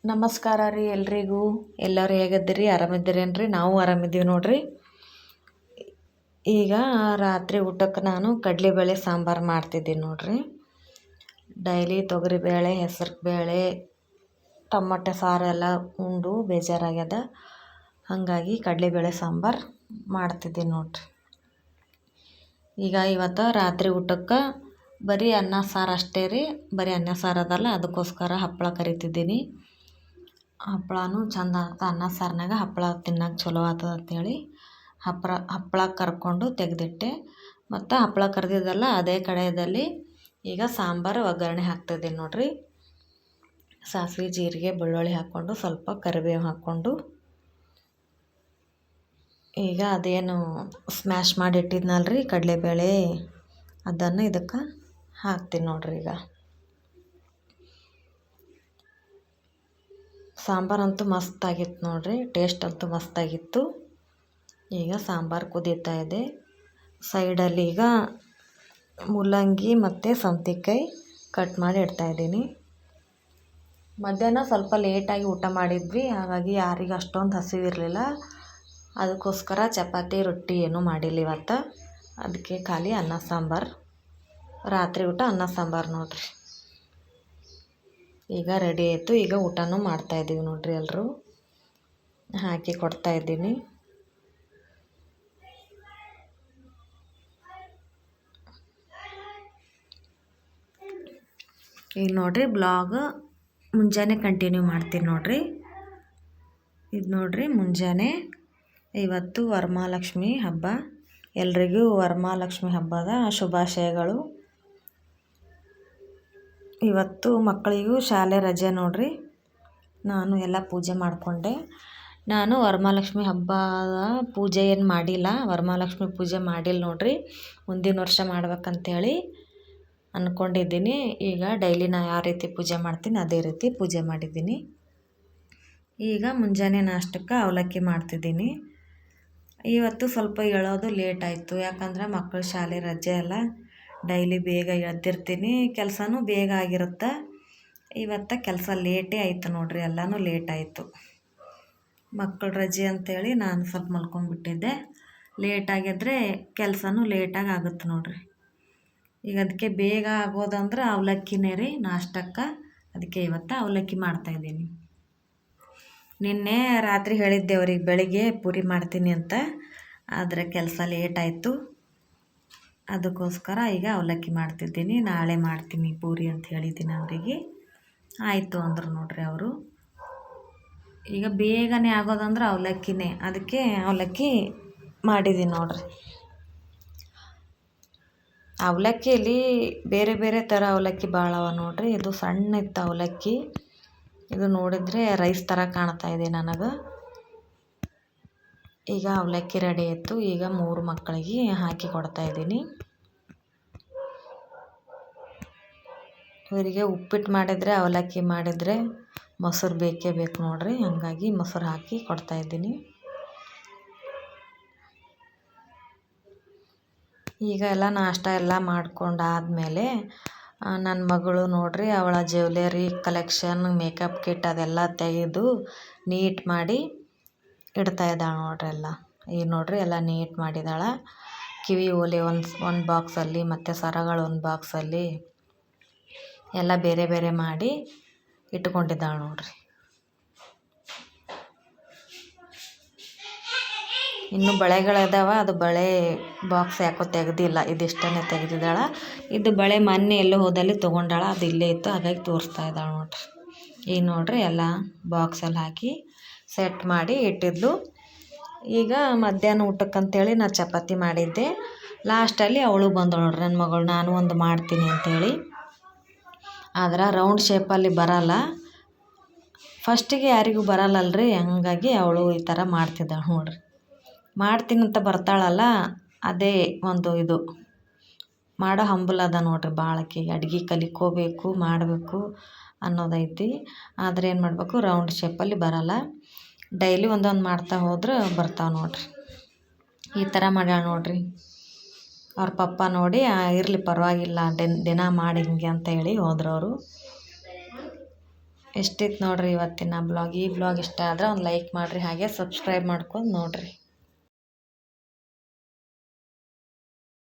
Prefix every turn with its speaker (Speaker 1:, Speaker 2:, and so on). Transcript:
Speaker 1: ನಮಸ್ಕಾರ ರೀ ಎಲ್ರಿಗೂ. ಎಲ್ಲರೂ ಹೇಗಿದ್ದೀರಿ? ಆರಾಮಿದ್ದೀರೇನ್ರಿ? ನಾವು ಆರಾಮಿದ್ದೀವಿ ನೋಡ್ರಿ. ಈಗ ರಾತ್ರಿ ಊಟಕ್ಕೆ ನಾನು ಕಡಲೆಬೇಳೆ ಸಾಂಬಾರು ಮಾಡ್ತಿದ್ದೀನಿ ನೋಡ್ರಿ. ಡೈಲಿ ತೊಗರಿಬೇಳೆ, ಹೆಸರು ಬೇಳೆ, ಟೊಮಟೆ ಸಾರು ಎಲ್ಲ ಉಂಡು ಬೇಜಾರಾಗ್ಯದ. ಹಾಗಾಗಿ ಕಡಲೆಬೇಳೆ ಸಾಂಬಾರು ಮಾಡ್ತಿದ್ದೀನಿ ನೋಡ್ರಿ. ಈಗ ಇವತ್ತು ರಾತ್ರಿ ಊಟಕ್ಕೆ ಬರೀ ಅನ್ನ ಸಾರು ಅಷ್ಟೇ ರೀ. ಬರೀ ಅನ್ನ ಸಾರು ಅದಲ್ಲ, ಅದಕ್ಕೋಸ್ಕರ ಹಪ್ಪಳ ಕರಿತಿದ್ದೀನಿ. ಹಪ್ಪಳನೂ ಚಂದ ಆಗ್ತದೆ. ಅನ್ನ ಸಾರಿನಾಗ ಹಪ್ಪಳ ತಿನ್ನೋಕೆ ಚಲೋ ಆಗ್ತದೆ ಅಂತೇಳಿ ಹಪ್ಪಳ ಕರ್ಕೊಂಡು ತೆಗೆದಿಟ್ಟೆ. ಮತ್ತು ಹಪ್ಪಳ ಕರೆದಿದ್ದಲ್ಲ ಅದೇ ಕಡೆಯಲ್ಲಿ ಈಗ ಸಾಂಬಾರು ಒಗ್ಗರಣೆ ಹಾಕ್ತಿದ್ದೀನಿ ನೋಡ್ರಿ. ಸಾಸಿವೆ, ಜೀರಿಗೆ, ಬೆಳ್ಳುಳ್ಳಿ ಹಾಕ್ಕೊಂಡು ಸ್ವಲ್ಪ ಕರಿಬೇವು ಹಾಕ್ಕೊಂಡು ಈಗ ಅದೇನು ಸ್ಮ್ಯಾಶ್ ಮಾಡಿ ಇಟ್ಟಿದ್ನಲ್ರಿ ಕಡಲೆಬೇಳೆ, ಅದನ್ನು ಇದಕ್ಕೆ ಹಾಕ್ತೀನಿ ನೋಡ್ರಿ. ಈಗ ಸಾಂಬಾರಂತೂ ಮಸ್ತಾಗಿತ್ತು ನೋಡ್ರಿ. ಟೇಸ್ಟ್ ಅಂತೂ ಮಸ್ತಾಗಿತ್ತು. ಈಗ ಸಾಂಬಾರು ಕುದೀತಾ ಇದೆ. ಸೈಡಲ್ಲಿ ಈಗ ಮೂಲಂಗಿ ಮತ್ತು ಸೌತೆಕಾಯಿ ಕಟ್ ಮಾಡಿ ಇಡ್ತಾಯಿದ್ದೀನಿ. ಮಧ್ಯಾಹ್ನ ಸ್ವಲ್ಪ ಲೇಟಾಗಿ ಊಟ ಮಾಡಿದ್ವಿ, ಹಾಗಾಗಿ ಯಾರಿಗೆ ಅಷ್ಟೊಂದು ಹಸಿವಿರಲಿಲ್ಲ. ಅದಕ್ಕೋಸ್ಕರ ಚಪಾತಿ ರೊಟ್ಟಿ ಏನೂ ಮಾಡಿಲ್ಲ ಇವತ್ತು. ಅದಕ್ಕೆ ಖಾಲಿ ಅನ್ನ ಸಾಂಬಾರು. ರಾತ್ರಿ ಊಟ ಅನ್ನ ಸಾಂಬಾರು ನೋಡ್ರಿ. ಈಗ ರೆಡಿ ಆಯಿತು. ಈಗ ಊಟನೂ ಮಾಡ್ತಾಯಿದ್ದೀವಿ ನೋಡ್ರಿ. ಎಲ್ಲರೂ ಹಾಕಿ ಕೊಡ್ತಾಯಿದ್ದೀನಿ. ಈಗ ನೋಡ್ರಿ ಬ್ಲಾಗ್ ಮುಂಜಾನೆ ಕಂಟಿನ್ಯೂ ಮಾಡ್ತೀನಿ ನೋಡ್ರಿ. ಇದು ನೋಡ್ರಿ ಮುಂಜಾನೆ. ಇವತ್ತು ವರಮಹಾಲಕ್ಷ್ಮಿ ಹಬ್ಬ. ಎಲ್ರಿಗೂ ವರಮಹಾಲಕ್ಷ್ಮಿ ಹಬ್ಬದ ಶುಭಾಶಯಗಳು. ಇವತ್ತು ಮಕ್ಕಳಿಗೂ ಶಾಲೆ ರಜೆ ನೋಡ್ರಿ. ನಾನು ಎಲ್ಲ ಪೂಜೆ ಮಾಡಿಕೊಂಡೆ. ನಾನು ವರಮಹಾಲಕ್ಷ್ಮಿ ಹಬ್ಬದ ಪೂಜೆ ಏನು ಮಾಡಿಲ್ಲ, ವರಮಹಾಲಕ್ಷ್ಮಿ ಪೂಜೆ ಮಾಡಿಲ್ಲ ನೋಡ್ರಿ. ಮುಂದಿನ ವರ್ಷ ಮಾಡ್ಬೇಕಂತೇಳಿ ಅಂದ್ಕೊಂಡಿದ್ದೀನಿ. ಈಗ ಡೈಲಿ ನಾನು ಯಾವ ರೀತಿ ಪೂಜೆ ಮಾಡ್ತೀನಿ ಅದೇ ರೀತಿ ಪೂಜೆ ಮಾಡಿದ್ದೀನಿ. ಈಗ ಮುಂಜಾನೆ ನಾಷ್ಟಕ್ಕೆ ಅವಲಕ್ಕಿ ಮಾಡ್ತಿದ್ದೀನಿ. ಇವತ್ತು ಸ್ವಲ್ಪ ಏಳೋದು ಲೇಟ್ ಆಯಿತು, ಯಾಕಂದ್ರೆ ಮಕ್ಕಳ ಶಾಲೆ ರಜೆ ಅಲ್ಲ. ಡೈಲಿ ಬೇಗ ಎದ್ದಿರ್ತೀನಿ, ಕೆಲಸನೂ ಬೇಗ ಆಗಿರುತ್ತೆ. ಇವತ್ತು ಕೆಲಸ ಲೇಟೇ ಆಯಿತು ನೋಡ್ರಿ. ಎಲ್ಲನೂ ಲೇಟ್ ಆಯಿತು. ಮಕ್ಕಳ ರಜೆ ಅಂತೇಳಿ ನಾನು ಸ್ವಲ್ಪ ಮಲ್ಕೊಂಡ್ಬಿಟ್ಟಿದ್ದೆ. ಲೇಟಾಗಿದ್ರೆ ಕೆಲಸನೂ ಲೇಟಾಗಿ ಆಗುತ್ತೆ ನೋಡ್ರಿ. ಈಗ ಅದಕ್ಕೆ ಬೇಗ ಆಗೋದಂದ್ರೆ ಅವಲಕ್ಕಿನೇ ರೀ ನಾಷ್ಟಕ್ಕೆ. ಅದಕ್ಕೆ ಇವತ್ತು ಅವಲಕ್ಕಿ ಮಾಡ್ತಾಯಿದ್ದೀನಿ. ನಿನ್ನೆ ರಾತ್ರಿ ಹೇಳಿದ್ದೆ ಅವ್ರಿಗೆ ಬೆಳಿಗ್ಗೆ ಪೂರಿ ಮಾಡ್ತೀನಿ ಅಂತ, ಆದರೆ ಕೆಲಸ ಲೇಟ್ ಆಯಿತು. ಅದಕ್ಕೋಸ್ಕರ ಈಗ ಅವಲಕ್ಕಿ ಮಾಡ್ತಿದ್ದೀನಿ. ನಾಳೆ ಮಾಡ್ತೀನಿ ಪೂರಿ ಅಂತ ಹೇಳಿದ್ದೀನಿ ಅವರಿಗೆ. ಆಯಿತು ಅಂದರು ನೋಡ್ರಿ ಅವರು. ಈಗ ಬೇಗನೆ ಆಗೋದಂದ್ರೆ ಅವಲಕ್ಕಿನೇ, ಅದಕ್ಕೆ ಅವಲಕ್ಕಿ ಮಾಡಿದ್ದೀನಿ ನೋಡ್ರಿ. ಅವಲಕ್ಕಿಯಲ್ಲಿ ಬೇರೆ ಬೇರೆ ಥರ ಅವಲಕ್ಕಿ ಭಾಳ ಅವ ನೋಡ್ರಿ. ಇದು ಸಣ್ಣ ಇತ್ತು ಅವಲಕ್ಕಿ. ಇದು ನೋಡಿದರೆ ರೈಸ್ ಥರ ಕಾಣ್ತಾ ಇದೆ ನನಗೆ. ಈಗ ಅವಲಕ್ಕಿ ರೆಡಿ ಆಯಿತು. ಈಗ 3 ಮಕ್ಕಳಿಗೆ ಹಾಕಿ ಕೊಡ್ತಾಯಿದ್ದೀನಿ. ಇವರಿಗೆ ಉಪ್ಪಿಟ್ಟು ಮಾಡಿದರೆ, ಅವಲಕ್ಕಿ ಮಾಡಿದರೆ ಮೊಸರು ಬೇಕೇ ಬೇಕು ನೋಡ್ರಿ. ಹಾಗಾಗಿ ಮೊಸರು ಹಾಕಿ ಕೊಡ್ತಾಯಿದ್ದೀನಿ. ಈಗ ಎಲ್ಲ ನಾಷ್ಟ ಎಲ್ಲ ಮಾಡ್ಕೊಂಡಾದಮೇಲೆ ನನ್ನ ಮಗಳು ನೋಡ್ರಿ, ಅವಳ ಜ್ಯುವೆಲರಿ ಕಲೆಕ್ಷನ್, ಮೇಕಪ್ ಕಿಟ್ ಅದೆಲ್ಲ ತೆಗೆದು ನೀಟ್ ಮಾಡಿ ಇಡ್ತಾಯಿದ್ದಾಳೆ ನೋಡ್ರಿ. ಎಲ್ಲ ಈಗ ನೋಡ್ರಿ ಎಲ್ಲ ನೀಟ್ ಮಾಡಿದಾಳೆ. ಕಿವಿ ಓಲೆ ಒಂದು ಬಾಕ್ಸಲ್ಲಿ, ಮತ್ತು ಸರಗಳು ಒಂದು ಬಾಕ್ಸಲ್ಲಿ ಎಲ್ಲ ಬೇರೆ ಬೇರೆ ಮಾಡಿ ಇಟ್ಕೊಂಡಿದ್ದಾಳೆ ನೋಡ್ರಿ. ಇನ್ನು ಬಳೆಗಳಿದಾವೆ, ಅದು ಬಳೆ ಬಾಕ್ಸ್ ಯಾಕೋ ತೆಗೆದಿಲ್ಲ, ಇದಿಷ್ಟನ್ನೇ ತೆಗೆದಿದ್ದಾಳೆ. ಇದು ಬಳೆ ಮೊನ್ನೆ ಎಲ್ಲೋ ಹೋದಲ್ಲಿ ತೊಗೊಂಡಾಳ, ಅದು ಇಲ್ಲೇ ಇತ್ತು, ಹಾಗಾಗಿ ತೋರಿಸ್ತಾ ಇದ್ದಾಳೆ ನೋಡ್ರಿ. ಈಗ ನೋಡ್ರಿ ಎಲ್ಲ ಬಾಕ್ಸಲ್ಲಿ ಹಾಕಿ ಸೆಟ್ ಮಾಡಿ ಇಟ್ಟಿದ್ಲು. ಈಗ ಮಧ್ಯಾಹ್ನ ಊಟಕ್ಕಂತೇಳಿ ನಾನು ಚಪಾತಿ ಮಾಡಿದ್ದೆ. ಲಾಸ್ಟಲ್ಲಿ ಅವಳು ಬಂದಳು ನೋಡ್ರಿ, ನನ್ನ ಮಗಳು, ನಾನು ಒಂದು ಮಾಡ್ತೀನಿ ಅಂಥೇಳಿ. ಆದ್ರೆ ರೌಂಡ್ ಶೇಪಲ್ಲಿ ಬರಲ್ಲ, ಫಸ್ಟಿಗೆ ಯಾರಿಗೂ ಬರಲ್ಲಲ್ರಿ. ಹಾಗಾಗಿ ಅವಳು ಈ ಥರ ಮಾಡ್ತಿದ್ದಾಳೆ ನೋಡ್ರಿ. ಮಾಡ್ತೀನಿ ಅಂತ ಬರ್ತಾಳಲ್ಲ, ಅದೇ ಒಂದು ಇದು ಮಾಡೋ ಹಂಬಲ ನೋಡ್ರಿ ಭಾಳಕ್ಕಿಗೆ. ಅಡುಗೆ ಕಲಿಕೋಬೇಕು, ಮಾಡಬೇಕು ಅನ್ನೋದೈತಿ. ಆದರೆ ಏನು ಮಾಡಬೇಕು, ರೌಂಡ್ ಶೇಪಲ್ಲಿ ಬರಲ್ಲ. ಡೈಲಿ ಒಂದೊಂದು ಮಾಡ್ತಾ ಹೋದ್ರೆ ಬರ್ತಾವೆ ನೋಡ್ರಿ. ಈ ಥರ ಮಾಡ್ಯಾಳ ನೋಡ್ರಿ. ಅವ್ರ ಪಪ್ಪ ನೋಡಿ ಇರಲಿ ಪರವಾಗಿಲ್ಲ, ದಿನ ಮಾಡಿ ಹಿಂಗೆ ಅಂತ ಹೇಳಿ ಹೋದ್ರು ಅವರು. ಎಷ್ಟಿತ್ತು ನೋಡಿರಿ ಇವತ್ತಿನ ಬ್ಲಾಗ್. ಈ ಬ್ಲಾಗ್ ಇಷ್ಟ ಆದ್ರೆ ಒಂದು ಲೈಕ್ ಮಾಡಿರಿ, ಹಾಗೆ ಸಬ್ಸ್ಕ್ರೈಬ್ ಮಾಡ್ಕೊಂಡು ನೋಡಿರಿ.